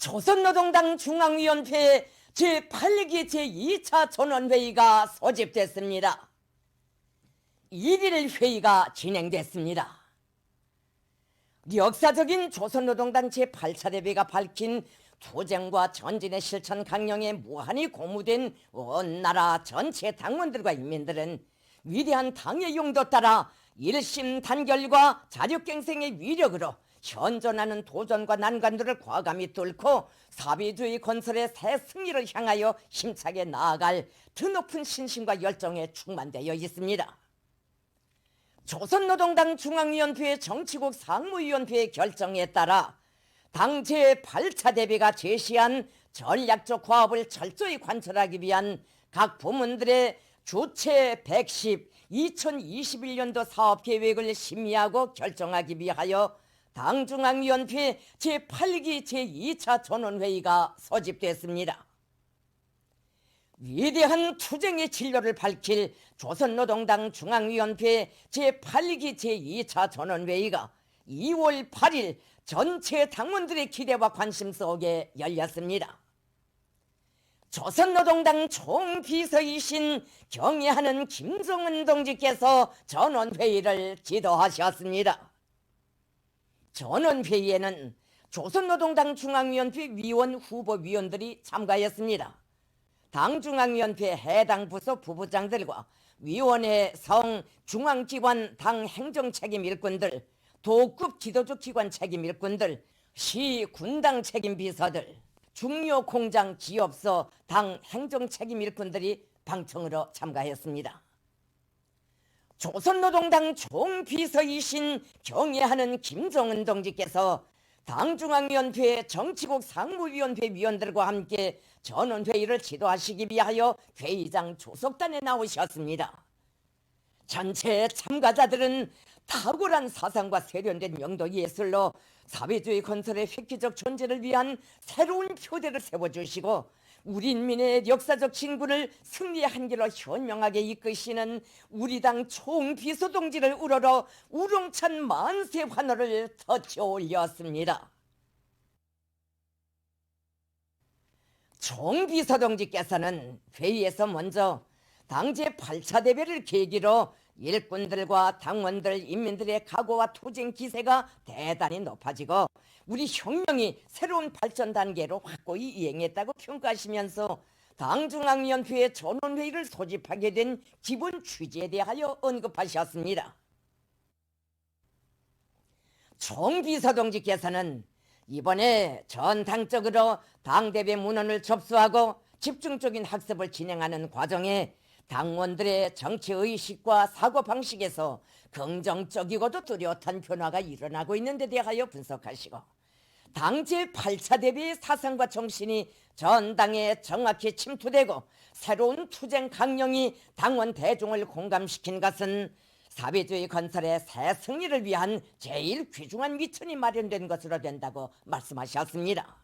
조선노동당 중앙위원회 제8기 제2차 전원회의가 소집됐습니다. 1일 회의가 진행됐습니다. 역사적인 조선노동당 제8차 대회가 밝힌 투쟁과 전진의 실천 강령에 무한히 고무된 온 나라 전체 당원들과 인민들은 위대한 당의 용도 따라 일심단결과 자력갱생의 위력으로 현존하는 도전과 난관들을 과감히 뚫고 사회주의 건설의 새 승리를 향하여 힘차게 나아갈 드높은 신심과 열정에 충만되어 있습니다. 조선노동당 중앙위원회 정치국 상무위원회의 결정에 따라 당 제8차 대회가 제시한 전략적 과업을 철저히 관철하기 위한 각 부문들의 주체 110 2021년도 사업계획을 심의하고 결정하기 위하여 당 중앙위원회 제8기 제2차 전원회의가 소집됐습니다. 위대한 투쟁의 진로를 밝힐 조선노동당 중앙위원회 제8기 제2차 전원회의가 2월 8일 전체 당원들의 기대와 관심 속에 열렸습니다. 조선노동당 총비서이신 경애하는 김정은 동지께서 전원회의를 지도하셨습니다. 전원회의에는 조선노동당 중앙위원회 위원 후보위원들이 참가했습니다. 당 중앙위원회 해당 부서 부부장들과 위원회 성 중앙기관 당 행정책임 일꾼들, 도급 지도적 기관 책임 일꾼들, 시 군당 책임 비서들, 중요 공장 기업소 당 행정책임 일꾼들이 방청으로 참가했습니다. 조선노동당 총비서이신 경애하는 김정은 동지께서 당 중앙위원회 정치국 상무위원회 위원들과 함께 전원회의를 지도하시기 위하여 회의장 조석단에 나오셨습니다. 전체 참가자들은 탁월한 사상과 세련된 영도 예술로 사회주의 건설의 획기적 존재를 위한 새로운 표대를 세워주시고 우리 인민의 역사적 진군을 승리의 한길로 현명하게 이끄시는 우리 당 총비서 동지를 우러러 우렁찬 만세 환호를 터쳐 올렸습니다. 총비서 동지께서는 회의에서 먼저 당 제8차 대회를 계기로 일꾼들과 당원들, 인민들의 각오와 투쟁 기세가 대단히 높아지고 우리 혁명이 새로운 발전 단계로 확고히 이행했다고 평가하시면서 당 중앙위원회의 전원회의를 소집하게 된 기본 취지에 대하여 언급하셨습니다. 총비서 동지께서는 이번에 전당적으로 당대회 문헌을 접수하고 집중적인 학습을 진행하는 과정에 당원들의 정치의식과 사고방식에서 긍정적이고도 뚜렷한 변화가 일어나고 있는 데 대하여 분석하시고 당 제8차 대회의 사상과 정신이 전당에 정확히 침투되고 새로운 투쟁 강령이 당원 대중을 공감시킨 것은 사회주의 건설의 새 승리를 위한 제일 귀중한 미천이 마련된 것으로 된다고 말씀하셨습니다.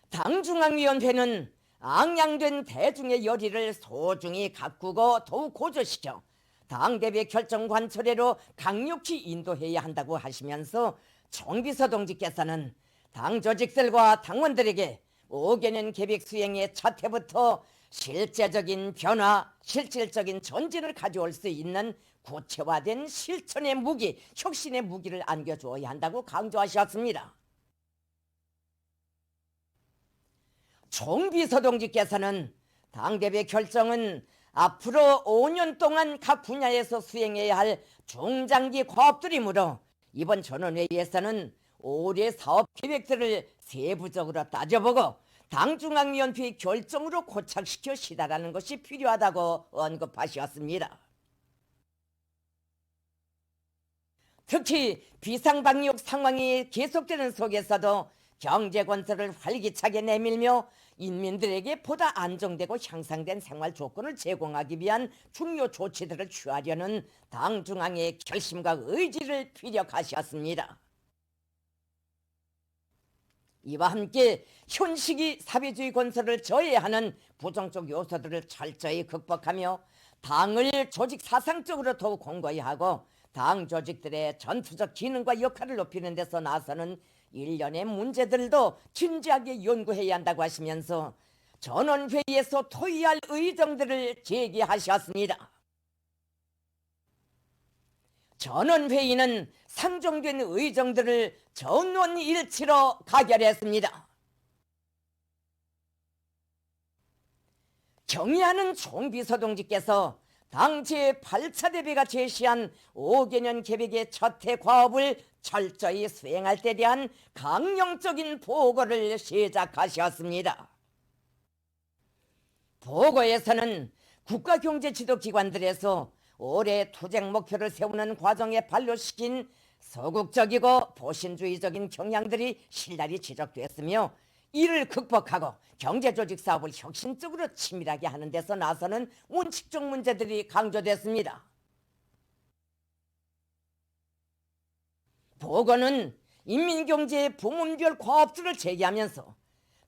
당 중앙위원회는 앙양된 대중의 열의를 소중히 가꾸고 더욱 고조시켜 당대회 결정 관철회로 강력히 인도해야 한다고 하시면서 총비서 동지께서는 당 조직들과 당원들에게 5개년 계획 수행의 첫 해부터 실제적인 변화, 실질적인 전진을 가져올 수 있는 구체화된 실천의 무기, 혁신의 무기를 안겨주어야 한다고 강조하셨습니다. 총비서 동지께서는 당대회 결정은 앞으로 5년 동안 각 분야에서 수행해야 할 중장기 과업들이므로 이번 전원회의에서는 올해 사업 계획들을 세부적으로 따져보고 당 중앙위원회의 결정으로 고착시켜 시달하는 것이 필요하다고 언급하셨습니다. 특히 비상방역 상황이 계속되는 속에서도 경제건설을 활기차게 내밀며 인민들에게 보다 안정되고 향상된 생활 조건을 제공하기 위한 중요 조치들을 취하려는 당 중앙의 결심과 의지를 피력하셨습니다. 이와 함께 현시기 사회주의 건설을 저해하는 부정적 요소들을 철저히 극복하며 당을 조직 사상적으로 더욱 공고히 하고 당 조직들의 전투적 기능과 역할을 높이는 데서 나서는 일련의 문제들도 진지하게 연구해야 한다고 하시면서 전원회의에서 토의할 의정들을 제기하셨습니다. 전원회의는 상정된 의정들을 전원일치로 가결했습니다. 경의하는 총비서동지께서 당 제8차 대회가 제시한 5개년 계획의 첫해 과업을 철저히 수행할 때 대한 강령적인 보고를 시작하셨습니다. 보고에서는 국가경제지도기관들에서 올해 투쟁 목표를 세우는 과정에 반려시킨 소극적이고 보신주의적인 경향들이 실날이 지적됐으며 이를 극복하고 경제조직 사업을 혁신적으로 치밀하게 하는 데서 나서는 원칙적 문제들이 강조됐습니다. 보고는 인민경제의 부문별 과업들을 제기하면서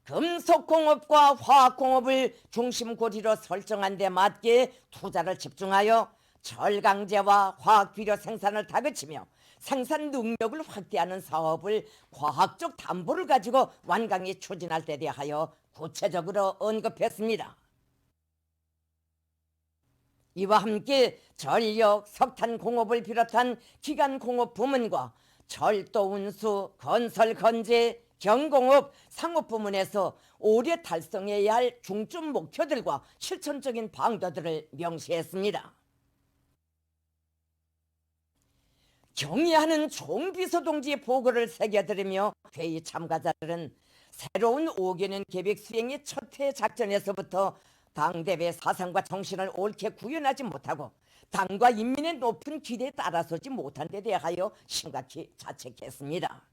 금속공업과 화학공업을 중심고리로 설정한 데 맞게 투자를 집중하여 철강제와 화학비료 생산을 다그치며 생산 능력을 확대하는 사업을 과학적 담보를 가지고 완강히 추진할 데 대하여 구체적으로 언급했습니다. 이와 함께 전력, 석탄공업을 비롯한 기간공업 부문과 철도 운수, 건설 건재, 경공업, 상업 부문에서 올해 달성해야 할 중점 목표들과 실천적인 방도들을 명시했습니다. 경의하는 총비서동지의 보고를 새겨들으며 회의 참가자들은 새로운 5개년 계획 수행의 첫해 작전에서부터 당대회 사상과 정신을 옳게 구현하지 못하고 당과 인민의 높은 기대에 따라서지 못한 데 대하여 심각히 자책했습니다.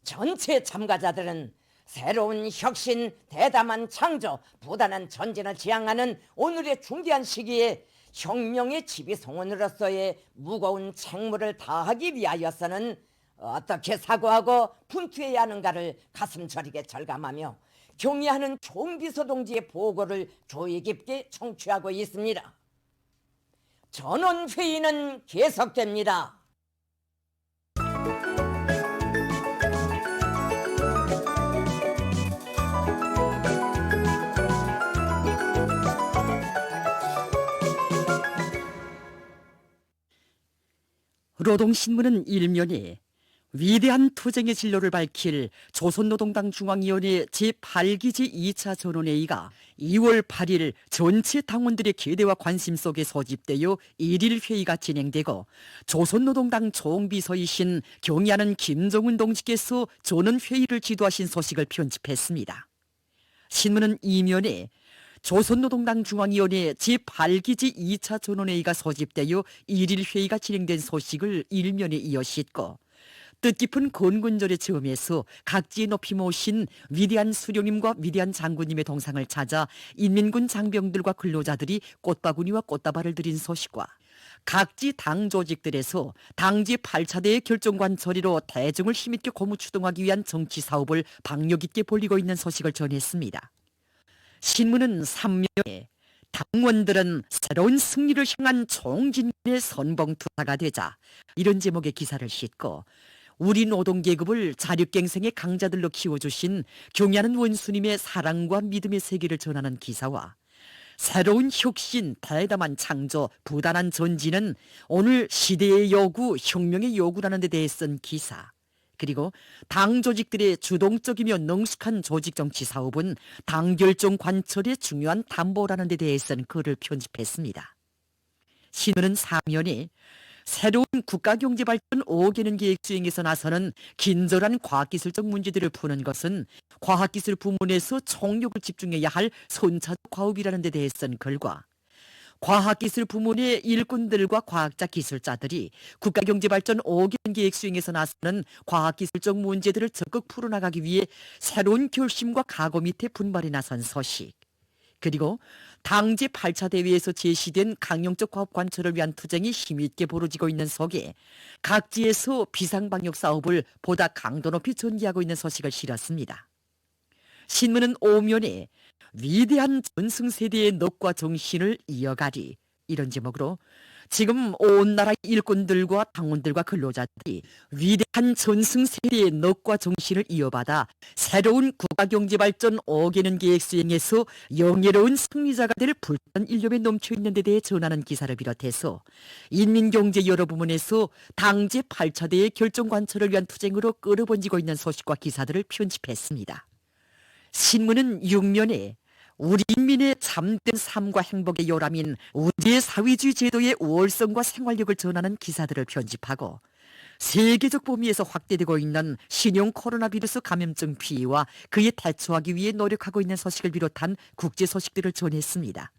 전체 참가자들은 새로운 혁신, 대담한 창조, 부단한 전진을 지향하는 오늘의 중대한 시기에 혁명의 지비송원으로서의 무거운 책무를 다하기 위하여서는 어떻게 사고하고 분투해야 하는가를 가슴 저리게 절감하며 경의하는 총비서동지의 보고를 조의 깊게 청취하고 있습니다. 전원회의는 계속됩니다. 노동신문은 일면에 위대한 투쟁의 진로를 밝힐 조선노동당 중앙위원회 제8기지 2차 전원회의가 2월 8일 전체 당원들의 기대와 관심 속에 소집되어 1일 회의가 진행되고 조선노동당 총비서이신 경의하는 김정은 동지께서 전원회의를 지도하신 소식을 편집했습니다. 신문은 이면에 조선노동당 중앙위원회 제8기지 2차 전원회의가 소집되어 1일 회의가 진행된 소식을 일면에 이어 싣고 뜻깊은 건군절의 즈음에서 각지에 높이 모신 위대한 수령님과 위대한 장군님의 동상을 찾아 인민군 장병들과 근로자들이 꽃바구니와 꽃다발을 드린 소식과 각지 당 조직들에서 당지 8차 대회 결정관 처리로 대중을 힘있게 고무추동하기 위한 정치 사업을 박력 있게 벌이고 있는 소식을 전했습니다. 신문은 3면에 당원들은 새로운 승리를 향한 총진군의 선봉투사가 되자 이런 제목의 기사를 싣고 우리 노동계급을 자력갱생의 강자들로 키워주신 경의하는 원수님의 사랑과 믿음의 세계를 전하는 기사와 새로운 혁신, 대담한 창조, 부단한 전진은 오늘 시대의 요구, 혁명의 요구라는 데 대해 쓴 기사, 그리고 당 조직들의 주동적이며 능숙한 조직 정치 사업은 당 결정 관철의 중요한 담보라는 데 대해 쓴 글을 편집했습니다. 신문은 사면에 새로운 국가경제발전 5개년 계획 수행에서 나서는 긴절한 과학기술적 문제들을 푸는 것은 과학기술 부문에서 총력을 집중해야 할 선차적 과업이라는 데 대해 쓴 글과 과학기술 부문의 일꾼들과 과학자 기술자들이 국가경제발전 5개년 계획 수행에서 나서는 과학기술적 문제들을 적극 풀어나가기 위해 새로운 결심과 각오 밑에 분발에 나선 소식, 그리고 당제 8차 대회에서 제시된 강령적 과업 관철을 위한 투쟁이 힘있게 벌어지고 있는 속에 각지에서 비상방역 사업을 보다 강도 높이 전개하고 있는 소식을 실었습니다. 신문은 오면에 위대한 전승세대의 넋과 정신을 이어가리, 이런 제목으로 지금 온 나라 일꾼들과 당원들과 근로자들이 위대한 전승 세대의 넋과 정신을 이어받아 새로운 국가경제발전 5개년 계획 수행에서 영예로운 승리자가 될 불탄 일념에 넘쳐있는 데 대해 전하는 기사를 비롯해서 인민경제 여러 부문에서 당제 8차대의 결정관철을 위한 투쟁으로 끌어번지고 있는 소식과 기사들을 편집했습니다. 신문은 6면에 우리 인민의 참된 삶과 행복의 요람인 우리의 사회주의 제도의 월성과 생활력을 전하는 기사들을 편집하고 세계적 범위에서 확대되고 있는 신형 코로나 바이러스 감염증 피해와 그에 대처하기 위해 노력하고 있는 소식을 비롯한 국제 소식들을 전했습니다.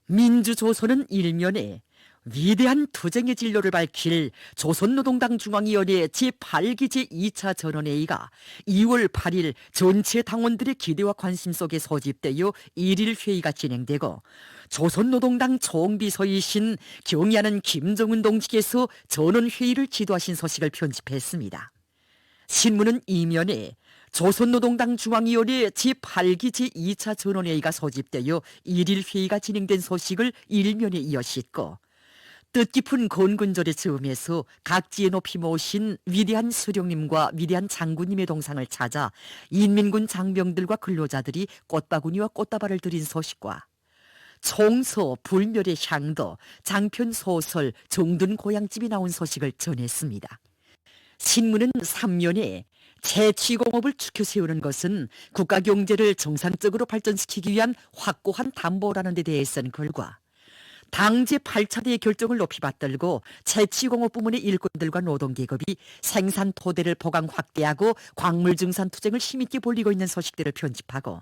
민주조선은 1면에 위대한 투쟁의 진로를 밝힐 조선노동당 중앙위원회 제8기 제2차 전원회의가 2월 8일 전체 당원들의 기대와 관심 속에 소집되어 1일 회의가 진행되고 조선노동당 총비서이신 경의하는 김정은 동지께서 전원회의를 지도하신 소식을 편집했습니다. 신문은 2면에 조선노동당 중앙위원회 제8기 제2차 전원회의가 소집되어 1일 회의가 진행된 소식을 1면에 이어 싣고 뜻깊은 건군절의 즈음에서 각지에 높이 모신 위대한 수령님과 위대한 장군님의 동상을 찾아 인민군 장병들과 근로자들이 꽃바구니와 꽃다발을 드린 소식과 총서, 불멸의 향도, 장편 소설, 정든 고향집이 나온 소식을 전했습니다. 신문은 3면에 채취공업을 축혀 세우는 것은 국가 경제를 정상적으로 발전시키기 위한 확고한 담보라는 데 대해서는 글과 당제 8차대의 결정을 높이 받들고 채취공업 부문의 일꾼들과 노동계급이 생산 토대를 보강 확대하고 광물 증산 투쟁을 힘있게 벌이고 있는 소식들을 편집하고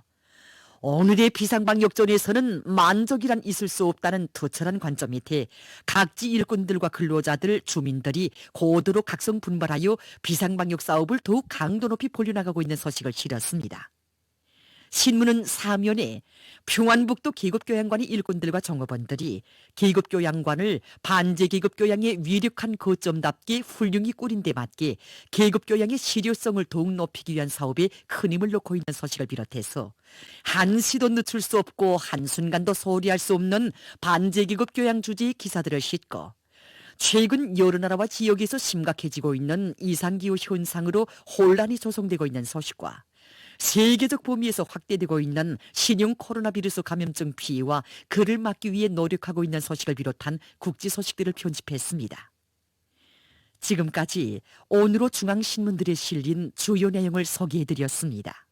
오늘의 비상방역전에서는 만족이란 있을 수 없다는 투철한 관점 밑에 각지 일꾼들과 근로자들, 주민들이 고도로 각성분발하여 비상방역 사업을 더욱 강도 높이 벌려나가고 있는 소식을 실었습니다. 신문은 4면에 평안북도 계급교양관의 일꾼들과 종업원들이 계급교양관을 반제계급교양의 위력한 거점답게 훌륭히 꾸린 데 맞게 계급교양의 실효성을 더욱 높이기 위한 사업에 큰 힘을 놓고 있는 소식을 비롯해서 한시도 늦출 수 없고 한순간도 소홀히 할 수 없는 반제계급교양 주제의 기사들을 싣고 최근 여러 나라와 지역에서 심각해지고 있는 이상기후 현상으로 혼란이 조성되고 있는 소식과 세계적 범위에서 확대되고 있는 신형 코로나 바이러스 감염증 피해와 그를 막기 위해 노력하고 있는 소식을 비롯한 국제 소식들을 편집했습니다. 지금까지 오늘로 중앙신문들에 실린 주요 내용을 소개해드렸습니다.